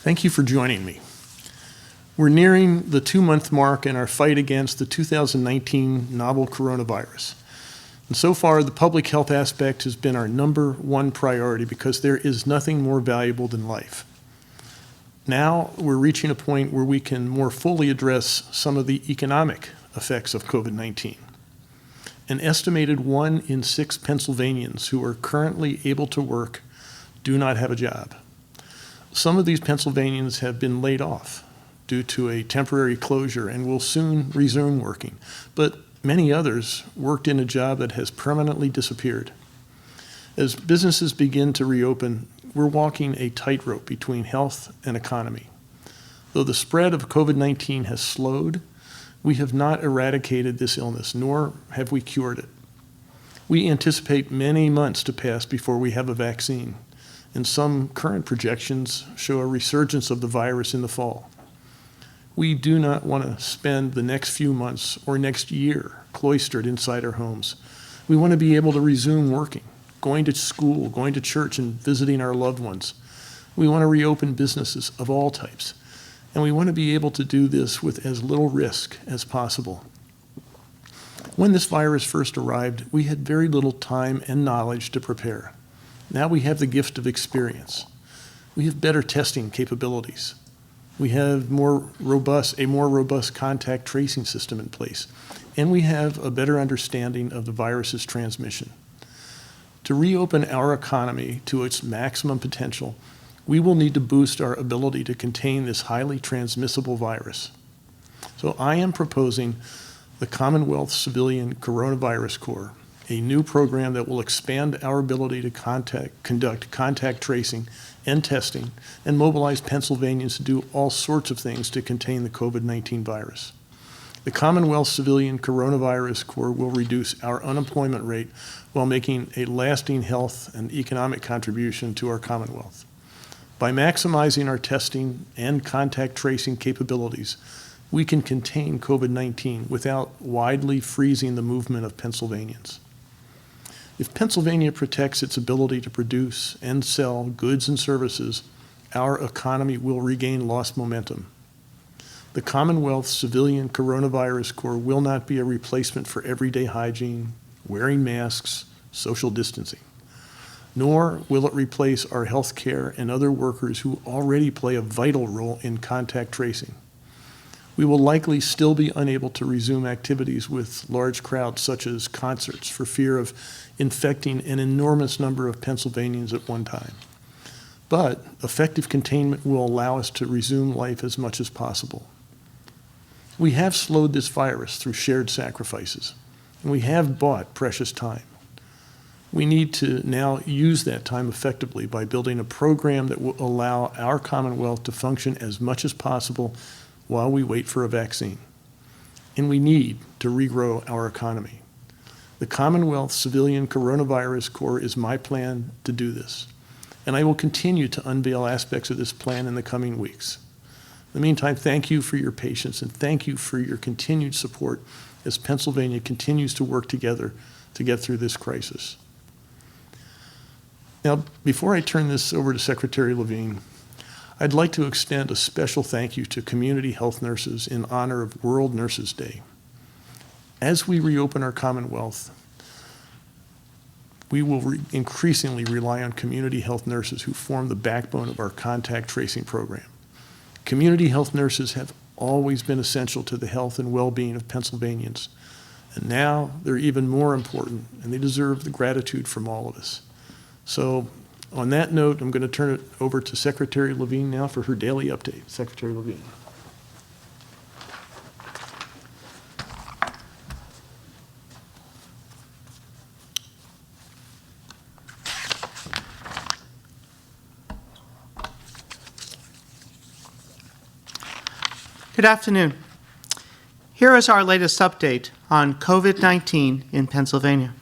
Thank you for joining me. We're nearing the 2-month mark in our fight against the 2019 novel coronavirus. And so far, the public health aspect has been our #1 priority because there is nothing more valuable than life. Now we're reaching a point where we can more fully address some of the economic effects of COVID-19. An estimated 1 in 6 Pennsylvanians who are currently able to work do not have a job. Some of these Pennsylvanians have been laid off due to a temporary closure and will soon resume working, but many others worked in a job that has permanently disappeared. As businesses begin to reopen, we're walking a tightrope between health and economy. Though the spread of COVID-19 has slowed, we have not eradicated this illness, nor have we cured it. We anticipate many months to pass before we have a vaccine, and some current projections show a resurgence of the virus in the fall. We do not want to spend the next few months or next year cloistered inside our homes. We want to be able to resume working, going to school, going to church, and visiting our loved ones. We want to reopen businesses of all types, and we want to be able to do this with as little risk as possible. When this virus first arrived, we had very little time and knowledge to prepare. Now we have the gift of experience. We have better testing capabilities. We have a more robust contact tracing system in place, and we have a better understanding of the virus's transmission. To reopen our economy to its maximum potential, we will need to boost our ability to contain this highly transmissible virus. So I am proposing the Commonwealth Civilian Coronavirus Corps, a new program that will expand our ability to conduct contact tracing and testing and mobilize Pennsylvanians to do all sorts of things to contain the COVID-19 virus. The Commonwealth Civilian Coronavirus Corps will reduce our unemployment rate while making a lasting health and economic contribution to our Commonwealth. By maximizing our testing and contact tracing capabilities, we can contain COVID-19 without widely freezing the movement of Pennsylvanians. If Pennsylvania protects its ability to produce and sell goods and services, our economy will regain lost momentum. The Commonwealth Civilian Coronavirus Corps will not be a replacement for everyday hygiene, wearing masks, social distancing, nor will it replace our health care and other workers who already play a vital role in contact tracing. We will likely still be unable to resume activities with large crowds such as concerts for fear of infecting an enormous number of Pennsylvanians at one time. But effective containment will allow us to resume life as much as possible. We have slowed this virus through shared sacrifices, and we have bought precious time. We need to now use that time effectively by building a program that will allow our Commonwealth to function as much as possible while we wait for a vaccine. And we need to regrow our economy. The Commonwealth Civilian Coronavirus Corps is my plan to do this, and I will continue to unveil aspects of this plan in the coming weeks. In the meantime, thank you for your patience and thank you for your continued support as Pennsylvania continues to work together to get through this crisis. Now, before I turn this over to Secretary Levine, I'd like to extend a special thank you to community health nurses in honor of World Nurses Day. As we reopen our Commonwealth, we will increasingly rely on community health nurses who form the backbone of our contact tracing program. Community health nurses have always been essential to the health and well-being of Pennsylvanians, and now they're even more important, and they deserve the gratitude from all of us. So, on that note, I'm going to turn it over to Secretary Levine now for her daily update. Secretary Levine. Good afternoon. Here is our latest update on COVID-19 in Pennsylvania.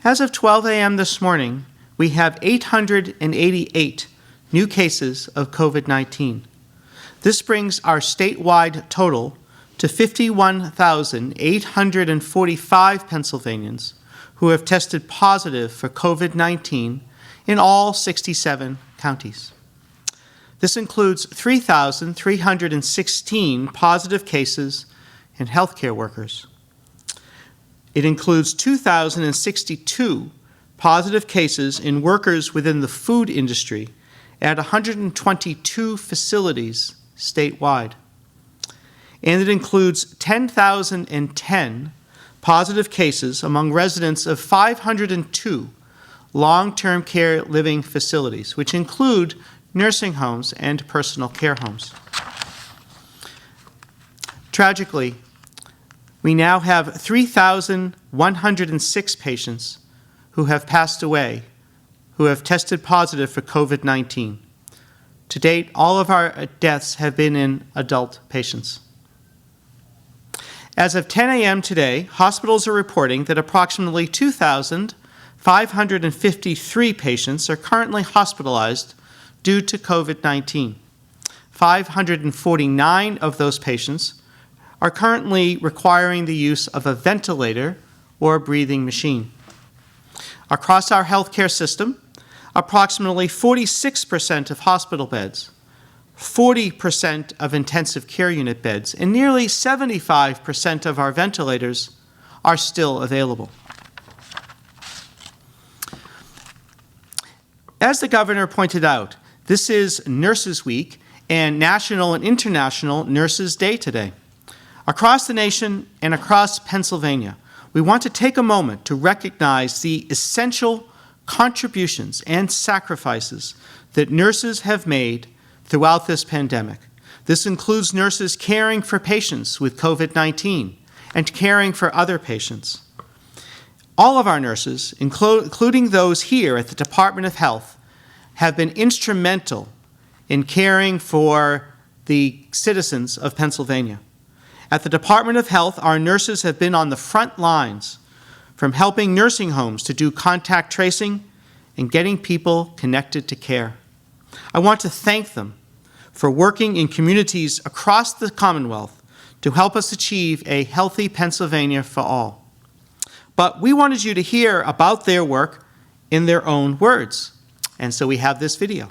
As of 12 a.m. this morning, we have 888 new cases of COVID-19. This brings our statewide total to 51,845 Pennsylvanians who have tested positive for COVID-19 in all 67 counties. This includes 3,316 positive cases in healthcare workers. It includes 2,062 positive cases in workers within the food industry at 122 facilities statewide. And it includes 10,010 positive cases among residents of 502 long-term care living facilities, which include nursing homes and personal care homes. Tragically, we now have 3,106 patients who have passed away, who have tested positive for COVID-19. To date, all of our deaths have been in adult patients. As of 10 a.m. today, hospitals are reporting that approximately 2,553 patients are currently hospitalized due to COVID-19. 549 of those patients are currently requiring the use of a ventilator or a breathing machine. Across our healthcare system, approximately 46% of hospital beds, 40% of intensive care unit beds, and nearly 75% of our ventilators are still available. As the governor pointed out, this is Nurses Week and National and International Nurses Day today. Across the nation and across Pennsylvania, we want to take a moment to recognize the essential contributions and sacrifices that nurses have made throughout this pandemic. This includes nurses caring for patients with COVID-19 and caring for other patients. All of our nurses, including those here at the Department of Health, have been instrumental in caring for the citizens of Pennsylvania. At the Department of Health, our nurses have been on the front lines, from helping nursing homes to do contact tracing and getting people connected to care. I want to thank them for working in communities across the Commonwealth to help us achieve a healthy Pennsylvania for all. But we wanted you to hear about their work in their own words, and so we have this video.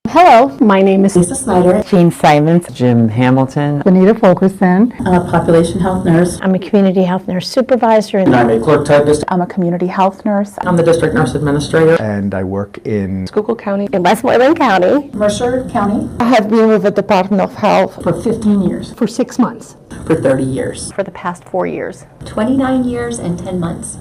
Hello, my name is Lisa Snyder. Gene Simons, Jim Hamilton, Anita Fulkerson. I'm a population health nurse. I'm a community health nurse supervisor. And I'm a clerk typist. I'm a community health nurse. I'm the district nurse administrator. And I work in Schuylkill County. In Westmoreland County. Mercer County. I have been with the Department of Health For 15 years. for 6 months. For 30 years. For the past 4 years. 29 years and 10 months.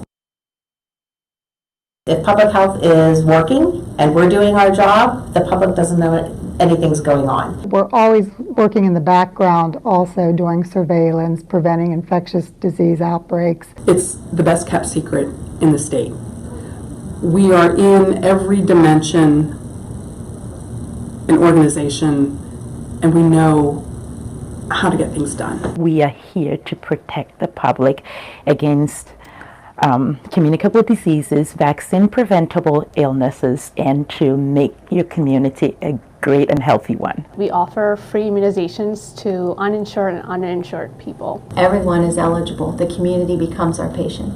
If public health is working and we're doing our job, the public doesn't know anything's going on. We're always working in the background, also doing surveillance, preventing infectious disease outbreaks. It's the best kept secret in the state. We are in every dimension and organization, and we know how to get things done. we are here to protect the public against communicable diseases, vaccine-preventable illnesses, and to make your community a great and healthy one. We offer free immunizations to uninsured and uninsured people. Everyone is eligible. The community becomes our patient.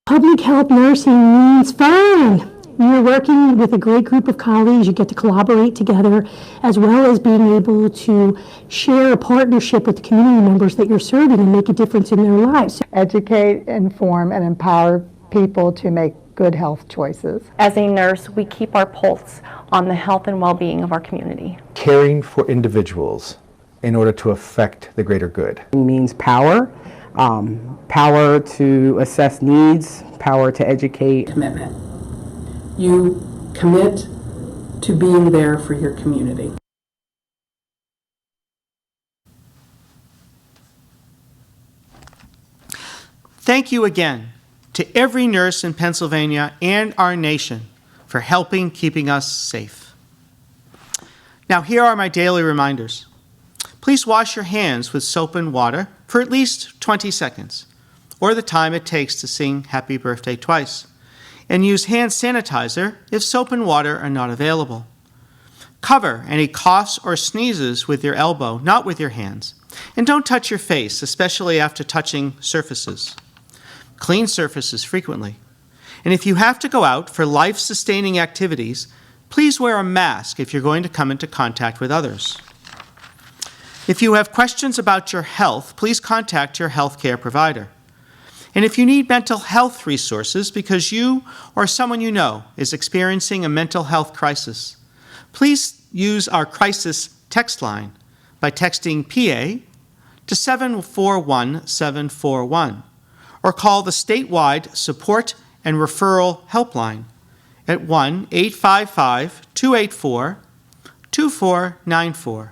Public health nursing means fun. You're working with a great group of colleagues. You get to collaborate together, as well as being able to share a partnership with the community members that you're serving and make a difference in their lives. Educate, inform, and empower people to make good health choices. As a nurse, we keep our pulse on the health and well-being of our community. caring for individuals in order to affect the greater good. It means power, power to assess needs, power to educate. Commitment. You commit to being there for your community. Thank you again to every nurse in Pennsylvania and our nation for helping keeping us safe. Now, here are my daily reminders. Please wash your hands with soap and water for at least 20 seconds, or the time it takes to sing Happy Birthday twice, and use hand sanitizer if soap and water are not available. Cover any coughs or sneezes with your elbow, not with your hands. And don't touch your face, especially after touching surfaces. Clean surfaces frequently. And if you have to go out for life-sustaining activities, please wear a mask if you're going to come into contact with others. If you have questions about your health, please contact your healthcare provider. And if you need mental health resources because you or someone you know is experiencing a mental health crisis, please use our crisis text line by texting PA to 741-741 or call the statewide support and referral helpline at 1-855-284-2494.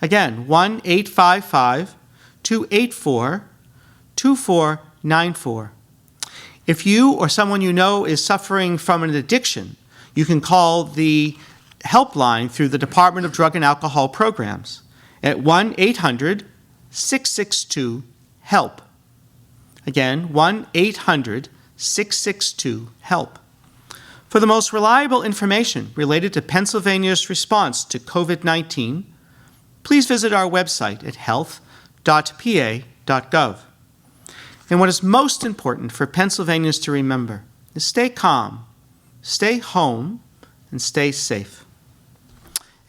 Again, 1-855-284-2494. If you or someone you know is suffering from an addiction, you can call the helpline through the Department of Drug and Alcohol Programs at 1-800-662-HELP. Again, 1-800-662-HELP. For the most reliable information related to Pennsylvania's response to COVID-19, please visit our website at health.pa.gov. And what is most important for Pennsylvanians to remember is stay calm, stay home, and stay safe.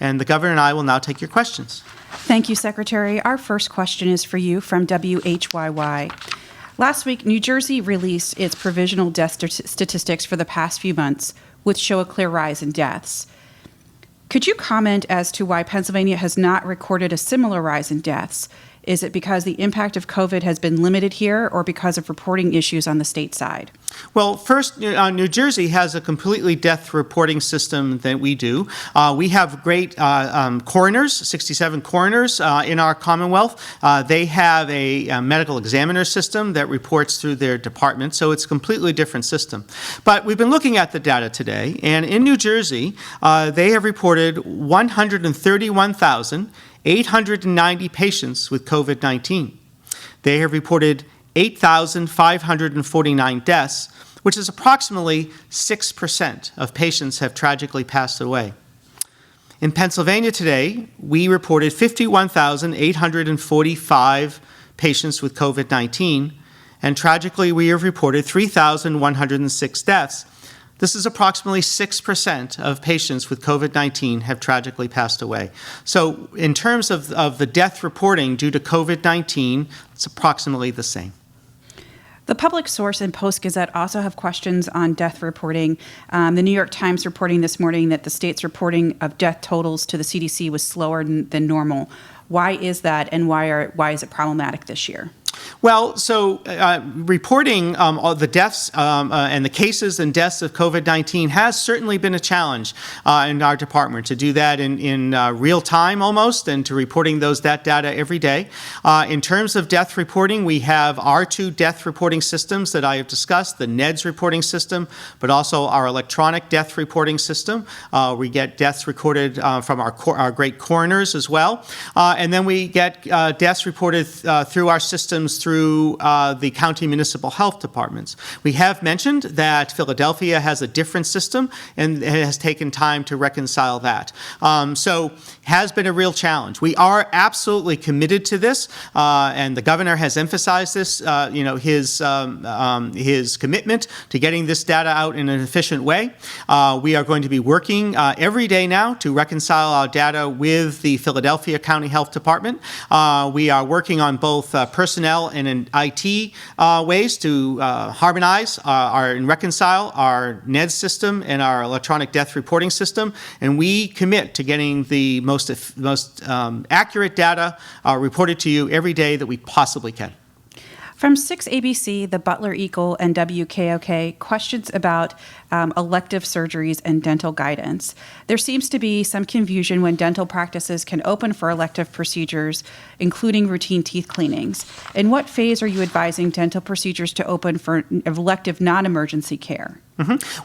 And the governor and I will now take your questions. Thank you, Secretary. Our first question is for you from WHYY. Last week, New Jersey released its provisional death statistics for the past few months, which show a clear rise in deaths. Could you comment as to why Pennsylvania has not recorded a similar rise in deaths? Is it because the impact of COVID has been limited here or because of reporting issues on the state side? Well, first, New Jersey has a completely death reporting system that we do. We have great coroners, 67 coroners in our Commonwealth. They have a medical examiner system that reports through their department, so it's a completely different system. But we've been looking at the data today, and in New Jersey, they have reported 131,890 patients with COVID-19. They have reported 8,549 deaths, which is approximately 6% of patients have tragically passed away. In Pennsylvania today, we reported 51,845 patients with COVID-19, and tragically we have reported 3,106 deaths. This is approximately 6% of patients with COVID-19 have tragically passed away. So in terms of the death reporting due to COVID-19, it's approximately the same. The Public Source and Post-Gazette also have questions on death reporting. The New York Times reporting this morning that the state's reporting of death totals to the CDC was slower than normal. Why is that, and why is it problematic this year? Well, so reporting all the deaths and the cases and deaths of COVID-19 has certainly been a challenge in our department to do that in real time almost, and to reporting that data every day. In terms of death reporting, we have our two death reporting systems that I have discussed, the NEDS reporting system, but also our electronic death reporting system. We get deaths recorded from our great coroners as well. And then we get deaths reported through our systems through the county municipal health departments. We have mentioned that Philadelphia has a different system, and it has taken time to reconcile that. So has been a real challenge. We are absolutely committed to this, and the governor has emphasized this, his commitment to getting this data out in an efficient way. We are going to be working every day now to reconcile our data with the Philadelphia County Health Department. We are working on both personnel and in IT ways to harmonize and reconcile our NEDS system and our electronic death reporting system, and we commit to getting the most accurate data reported to you every day that we possibly can. From 6ABC, the Butler Eagle, and WKOK, questions about elective surgeries and dental guidance. There seems to be some confusion when dental practices can open for elective procedures, including routine teeth cleanings. In what phase are you advising dental procedures to open for elective non-emergency care?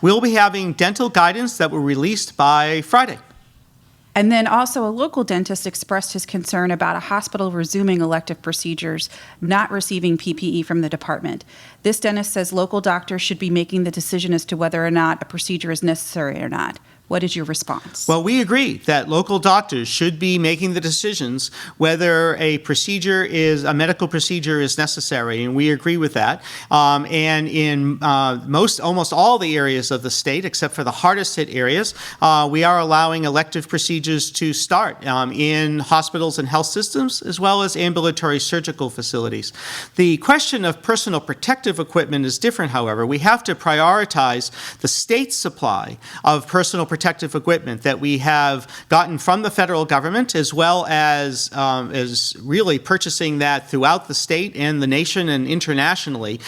We'll be having dental guidance that will be released by Friday. And then also a local dentist expressed his concern about a hospital resuming elective procedures, not receiving PPE from the department. This dentist says local doctors should be making the decision as to whether or not a procedure is necessary or not. What is your response? Well, we agree that local doctors should be making the decisions whether a medical procedure is necessary, and we agree with that. And in almost all the areas of the state, except for the hardest hit areas, we are allowing elective procedures to start in hospitals and health systems, as well as ambulatory surgical facilities. The question of personal protective equipment is different, however. We have to prioritize the state's supply of personal protective equipment that we have gotten from the federal government, as well as really purchasing that throughout the state and the nation and internationally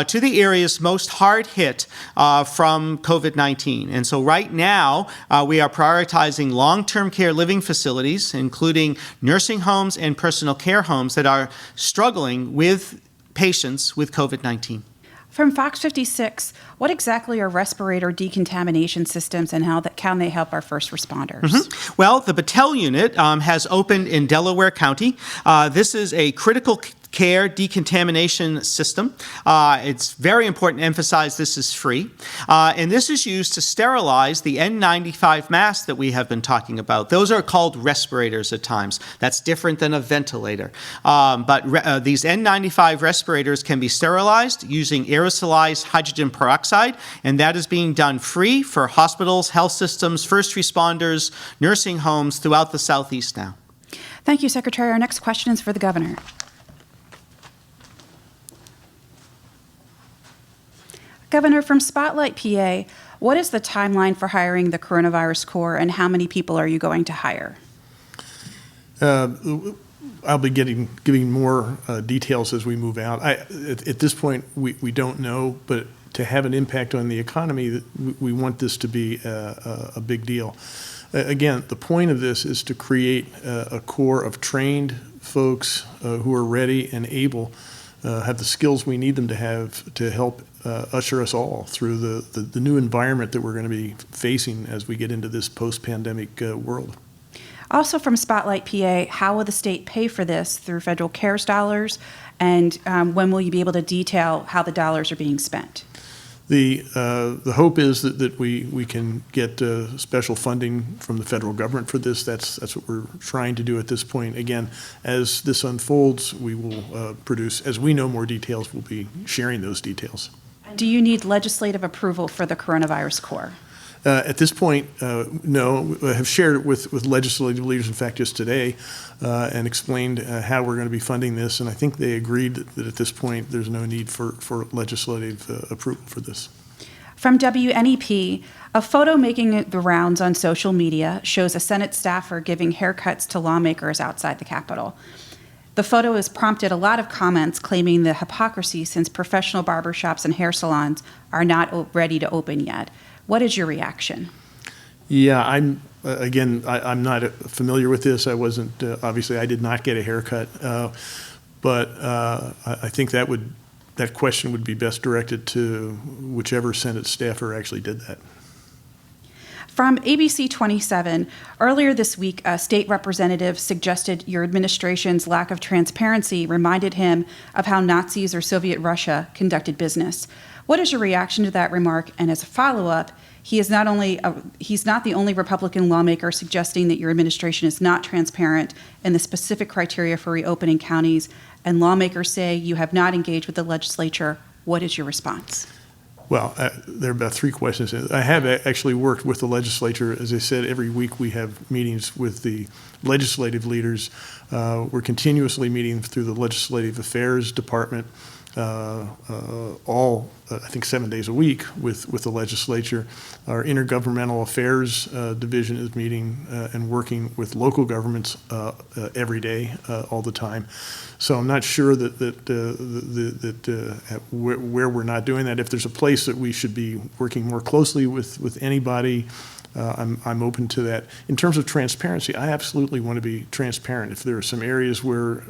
to the areas most hard hit from COVID-19. And so right now, we are prioritizing long-term care living facilities, including nursing homes and personal care homes that are struggling with patients with COVID-19. From Fox 56, what exactly are respirator decontamination systems and how can they help our first responders? Well, the Battelle unit has opened in Delaware County. This is a critical care decontamination system. It's very important to emphasize this is free. And this is used to sterilize the N95 masks that we have been talking about. Those are called respirators at times. That's different than a ventilator. But these N95 respirators can be sterilized using aerosolized hydrogen peroxide, and that is being done free for hospitals, health systems, first responders, nursing homes throughout the Southeast now. Thank you, Secretary. Our next question is for the Governor. Governor, from Spotlight, PA, what is the timeline for hiring the Coronavirus Corps, and how many people are you going to hire? I'll be giving more details as we move out. At this point, we don't know, but to have an impact on the economy, we want this to be a big deal. Again, the point of this is to create a corps of trained folks who are ready and able, have the skills we need them to have to help usher us all through the new environment that we're going to be facing as we get into this post-pandemic world. Also from Spotlight, PA, how will the state pay for this through federal CARES dollars, and when will you be able to detail how the dollars are being spent? The hope is that we can get special funding from the federal government for this. That's what we're trying to do at this point. Again, as this unfolds, we will produce, as we know more details, we'll be sharing those details. Do you need legislative approval for the Coronavirus Corps? At this point, no. I have shared it with legislative leaders, in fact, just today, and explained how we're going to be funding this. And I think they agreed that at this point there's no need for legislative approval for this. From WNEP, a photo making the rounds on social media shows a Senate staffer giving haircuts to lawmakers outside the Capitol. The photo has prompted a lot of comments claiming the hypocrisy since professional barbershops and hair salons are not ready to open yet. What is your reaction? Yeah, I'm not familiar with this. I wasn't, obviously I did not get a haircut, but I think that question would be best directed to whichever Senate staffer actually did that. From ABC 27, earlier this week, a state representative suggested your administration's lack of transparency reminded him of how Nazis or Soviet Russia conducted business. What is your reaction to that remark? And as a follow-up, he's not the only Republican lawmaker suggesting that your administration is not transparent in the specific criteria for reopening counties, and lawmakers say you have not engaged with the legislature. What is your response? Well, there are about three questions. I have actually worked with the legislature. As I said, every week we have meetings with the legislative leaders. We're continuously meeting through the Legislative Affairs Department, I think 7 days a week with the legislature. Our Intergovernmental Affairs Division is meeting and working with local governments every day, all the time. So I'm not sure that where we're not doing that. If there's a place that we should be working more closely with anybody, I'm open to that. In terms of transparency, I absolutely want to be transparent. If there are some areas where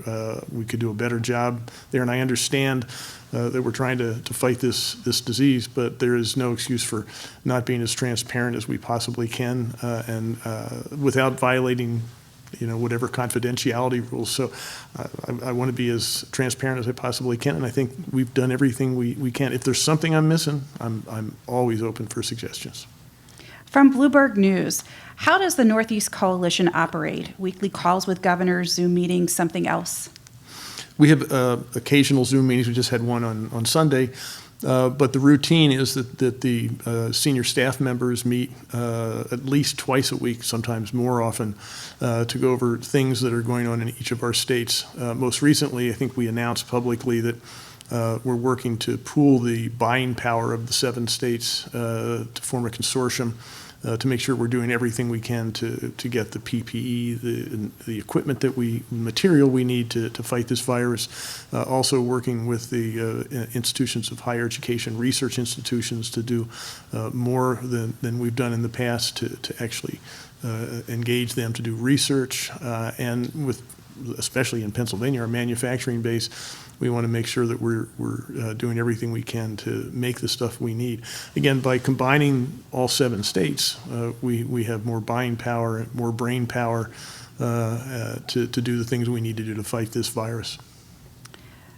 we could do a better job there, and I understand that we're trying to fight this disease, but there is no excuse for not being as transparent as we possibly can, and without violating whatever confidentiality rules. So I want to be as transparent as I possibly can, and I think we've done everything we can. If there's something I'm missing, I'm always open for suggestions. From Bloomberg News, how does the Northeast Coalition operate? Weekly calls with governors, Zoom meetings, something else? We have occasional Zoom meetings. We just had one on Sunday. But the routine is that the senior staff members meet at least twice a week, sometimes more often, to go over things that are going on in each of our states. Most recently, I think we announced publicly that we're working to pool the buying power of the 7 states to form a consortium to make sure we're doing everything we can to get the PPE, the equipment material we need to fight this virus. Also working with the institutions of higher education, research institutions to do more than we've done in the past to actually engage them to do research, and with, especially in Pennsylvania, our manufacturing base, we want to make sure that we're doing everything we can to make the stuff we need. Again, by combining all 7 states, we have more buying power, more brain power to do the things we need to do to fight this virus.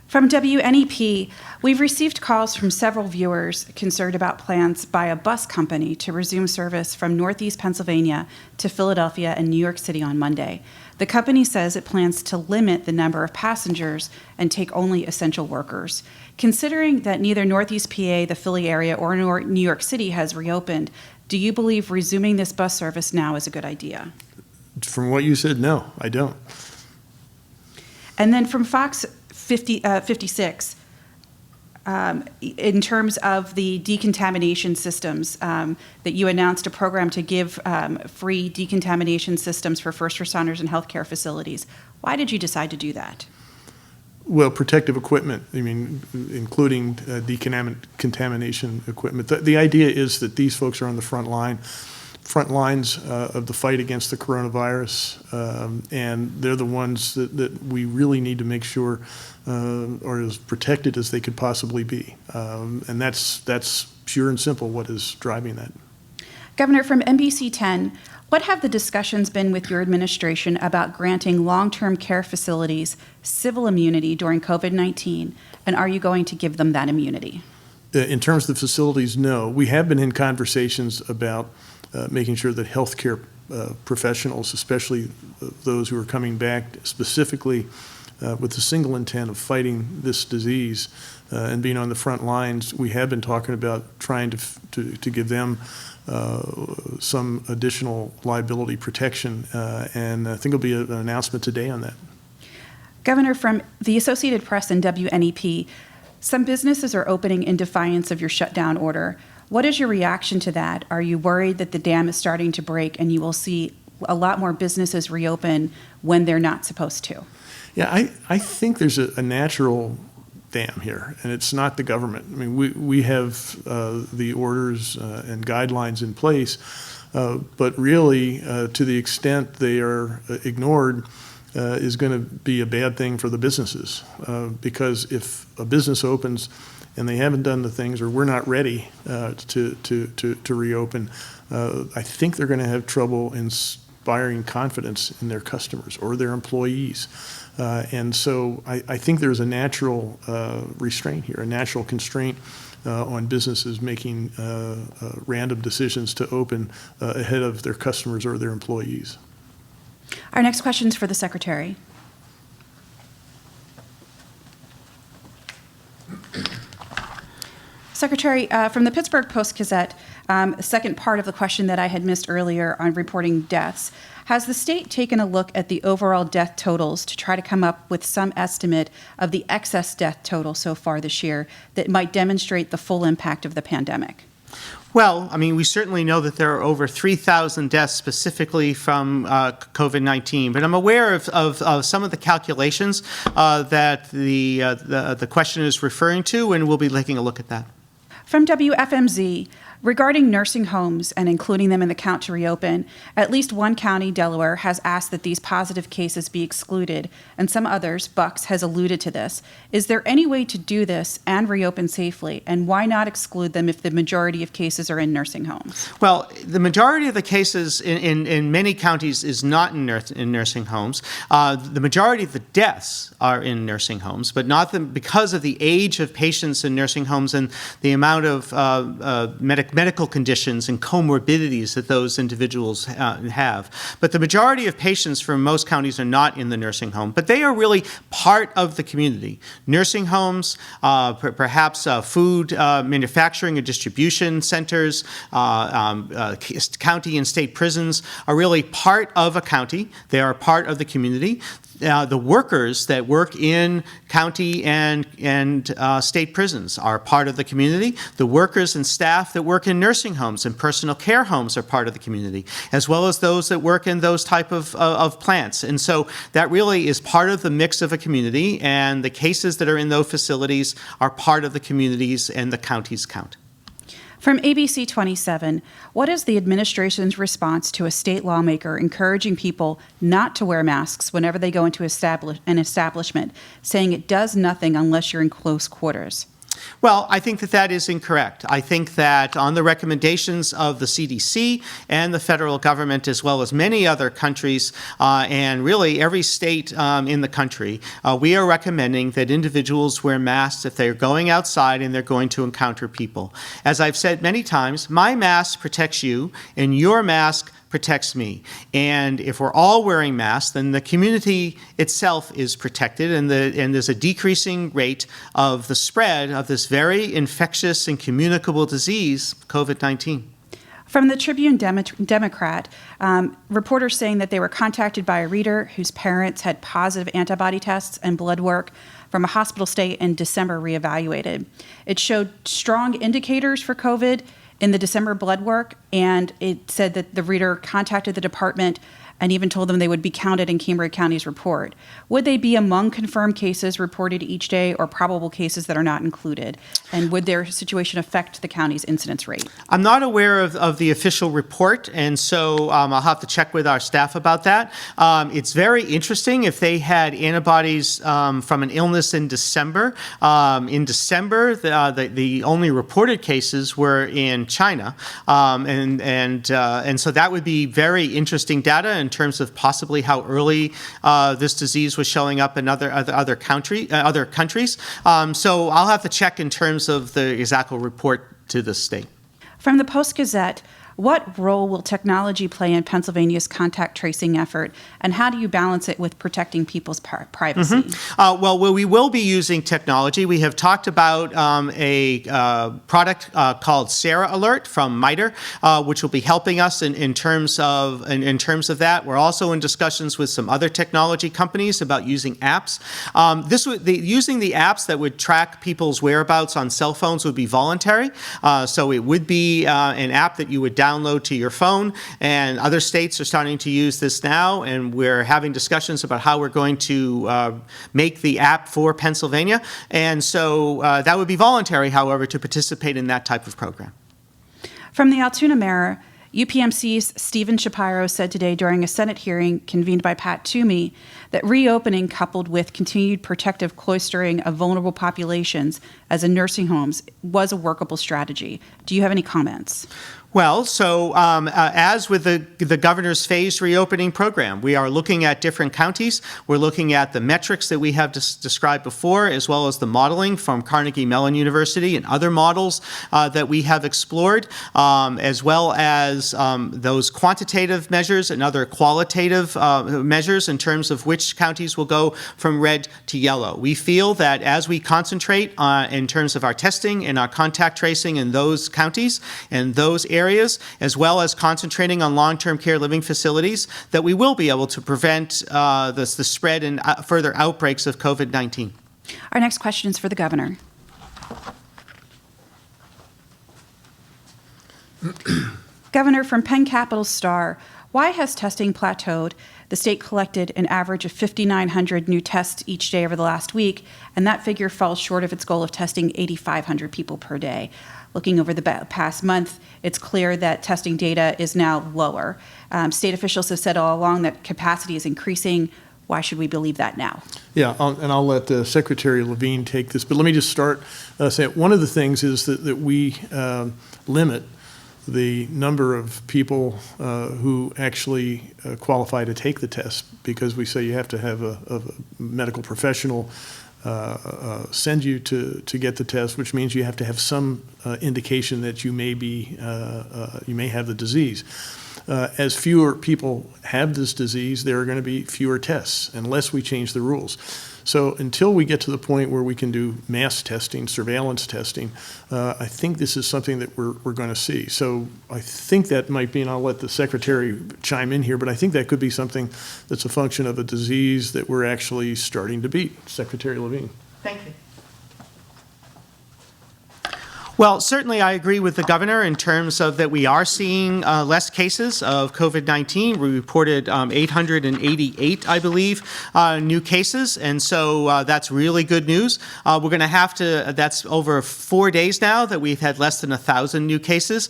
From WNEP, we've received calls from several viewers concerned about plans by a bus company to resume service from Northeast Pennsylvania to Philadelphia and New York City on Monday. The company says it plans to limit the number of passengers and take only essential workers. Considering that neither Northeast PA, the Philly area, or New York City has reopened, do you believe resuming this bus service now is a good idea? From what you said, no, I don't. And then from Fox 56, in terms of the decontamination systems, that you announced a program to give free decontamination systems for first responders and healthcare facilities. Why did you decide to do that? Well, protective equipment, I mean, including decontamination equipment. The idea is that these folks are on the front lines of the fight against the coronavirus, and they're the ones that we really need to make sure are as protected as they could possibly be. And that's pure and simple what is driving that. Governor, from NBC 10, what have the discussions been with your administration about granting long-term care facilities civil immunity during COVID-19, and are you going to give them that immunity? In terms of the facilities, no. We have been in conversations about making sure that healthcare professionals, especially those who are coming back specifically with the single intent of fighting this disease and being on the front lines, we have been talking about trying to give them some additional liability protection, and I think there'll be an announcement today on that. Governor, from the Associated Press and WNEP, some businesses are opening in defiance of your shutdown order. What is your reaction to that? Are you worried that the dam is starting to break and you will see a lot more businesses reopen when they're not supposed to? Yeah, I think there's a natural dam here, and it's not the government. I mean, we have the orders and guidelines in place, but really, to the extent they are ignored, is going to be a bad thing for the businesses. Because if a business opens and they haven't done the things, or we're not ready to reopen, I think they're going to have trouble inspiring confidence in their customers or their employees. And so I think there's a natural restraint here, a natural constraint on businesses making random decisions to open ahead of their customers or their employees. Our next question is for the Secretary. Secretary, from the Pittsburgh Post-Gazette, the second part of the question that I had missed earlier on reporting deaths. Has the state taken a look at the overall death totals to try to come up with some estimate of the excess death total so far this year that might demonstrate the full impact of the pandemic? Well, I mean, we certainly know that there are over 3,000 deaths specifically from COVID-19, but I'm aware of some of the calculations that the question is referring to, and we'll be taking a look at that. From WFMZ, regarding nursing homes and including them in the count to reopen, at least one county, Delaware, has asked that these positive cases be excluded, and some others, Bucks, has alluded to this. Is there any way to do this and reopen safely, and why not exclude them if the majority of cases are in nursing homes? Well, the majority of the cases in many counties is not in nursing homes. The majority of the deaths are in nursing homes, but not because of the age of patients in nursing homes and the amount of medical medical conditions and comorbidities that those individuals have. But the majority of patients from most counties are not in the nursing home, but they are really part of the community. Nursing homes, perhaps food manufacturing and distribution centers, county and state prisons are really part of a county. They are part of the community. The workers that work in county and state prisons are part of the community. The workers and staff that work in nursing homes and personal care homes are part of the community, as well as those that work in those type of plants. And so that really is part of the mix of a community, and the cases that are in those facilities are part of the communities and the counties count. From ABC 27, what is the administration's response to a state lawmaker encouraging people not to wear masks whenever they go into an establishment, saying it does nothing unless you're in close quarters? Well, I think that is incorrect. I think that on the recommendations of the CDC and the federal government, as well as many other countries and really every state in the country, we are recommending that individuals wear masks if they're going outside and they're going to encounter people. As I've said many times, my mask protects you and your mask protects me. And if we're all wearing masks, then the community itself is protected, and there's a decreasing rate of the spread of this very infectious and communicable disease, COVID-19. From the Tribune Democrat, reporters saying that they were contacted by a reader whose parents had positive antibody tests and blood work from a hospital stay in December reevaluated. It showed strong indicators for COVID in the December blood work, and it said that the reader contacted the department and even told them they would be counted in Cambria County's report. Would they be among confirmed cases reported each day or probable cases that are not included? And would their situation affect the county's incidence rate? I'm not aware of the official report, and so I'll have to check with our staff about that. It's very interesting if they had antibodies from an illness in December. In December, the only reported cases were in China, and so that would be very interesting data in terms of possibly how early this disease was showing up in other countries. So I'll have to check in terms of the exact report to the state. From the Post-Gazette, what role will technology play in Pennsylvania's contact tracing effort, and how do you balance it with protecting people's privacy? Well, we will be using technology. We have talked about a product called Sarah Alert from MITRE, which will be helping us in terms of that. We're also in discussions with some other technology companies about using apps. Using the apps that would track people's whereabouts on cell phones would be voluntary. So it would be an app that you would download to your phone, and other states are starting to use this now, and we're having discussions about how we're going to make the app for Pennsylvania. And so that would be voluntary, however, to participate in that type of program. From the Altoona Mirror, UPMC's Stephen Shapiro said today during a Senate hearing convened by Pat Toomey that reopening coupled with continued protective cloistering of vulnerable populations as in nursing homes was a workable strategy. Do you have any comments? Well, so as with the governor's phased reopening program, we are looking at different counties. We're looking at the metrics that we have described before, as well as the modeling from Carnegie Mellon University and other models that we have explored, as well as those quantitative measures and other qualitative measures in terms of which counties will go from red to yellow. We feel that as we concentrate in terms of our testing and our contact tracing in those counties and those areas, as well as concentrating on long-term care living facilities, that we will be able to prevent the spread and further outbreaks of COVID-19. Our next question is for the governor. Governor, from Penn Capital Star, why has testing plateaued? The state collected an average of 5,900 new tests each day over the last week, and that figure falls short of its goal of testing 8,500 people per day. Looking over the past month, it's clear that testing data is now lower. State officials have said all along that capacity is increasing. Why should we believe that now? Yeah, and I'll let Secretary Levine take this, but let me just start saying one of the things is that we limit the number of people who actually qualify to take the test, because we say you have to have a medical professional send you to get the test, which means you have to have some indication that you may have the disease. As fewer people have this disease, there are going to be fewer tests unless we change the rules. So until we get to the point where we can do mass testing, surveillance testing, I think this is something that we're going to see. So I think that might be, and I'll let the Secretary chime in here, but I think that could be something that's a function of a disease that we're actually starting to beat. Secretary Levine. Thank you. Well, certainly I agree with the governor in terms of that we are seeing less cases of COVID-19. We reported 888, I believe, new cases, and so that's really good news. We're going to have to, that's over 4 days now that we've had less than 1,000 new cases.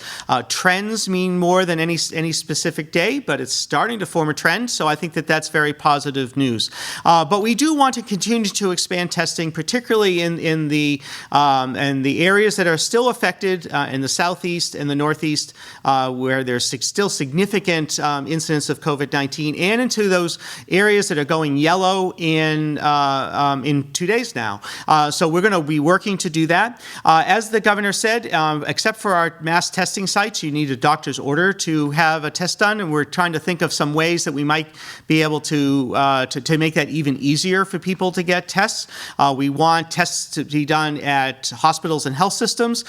Trends mean more than any specific day, but it's starting to form a trend, so I think that that's very positive news. But we do want to continue to expand testing, particularly in the areas that are still affected in the southeast and the northeast, where there's still significant incidence of COVID-19, and into those areas that are going yellow in 2 days now. So we're going to be working to do that. As the governor said, except for our mass testing sites, you need a doctor's order to have a test done, and we're trying to think of some ways that we might be able to make that even easier for people to get tests. We want tests to be done at hospitals and health systems.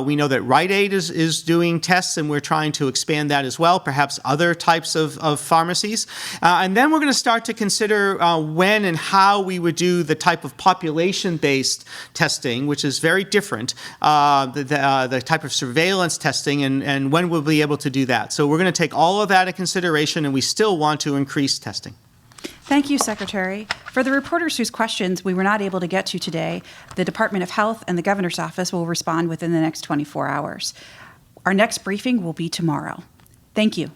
We know that Rite Aid is doing tests, and we're trying to expand that as well, perhaps other types of pharmacies. And then we're going to start to consider when and how we would do the type of population-based testing, which is very different, the type of surveillance testing, and when we'll be able to do that. So we're going to take all of that into consideration, and we still want to increase testing. Thank you, Secretary. For the reporters whose questions we were not able to get to today, the Department of Health and the Governor's Office will respond within the next 24 hours. Our next briefing will be tomorrow. Thank you.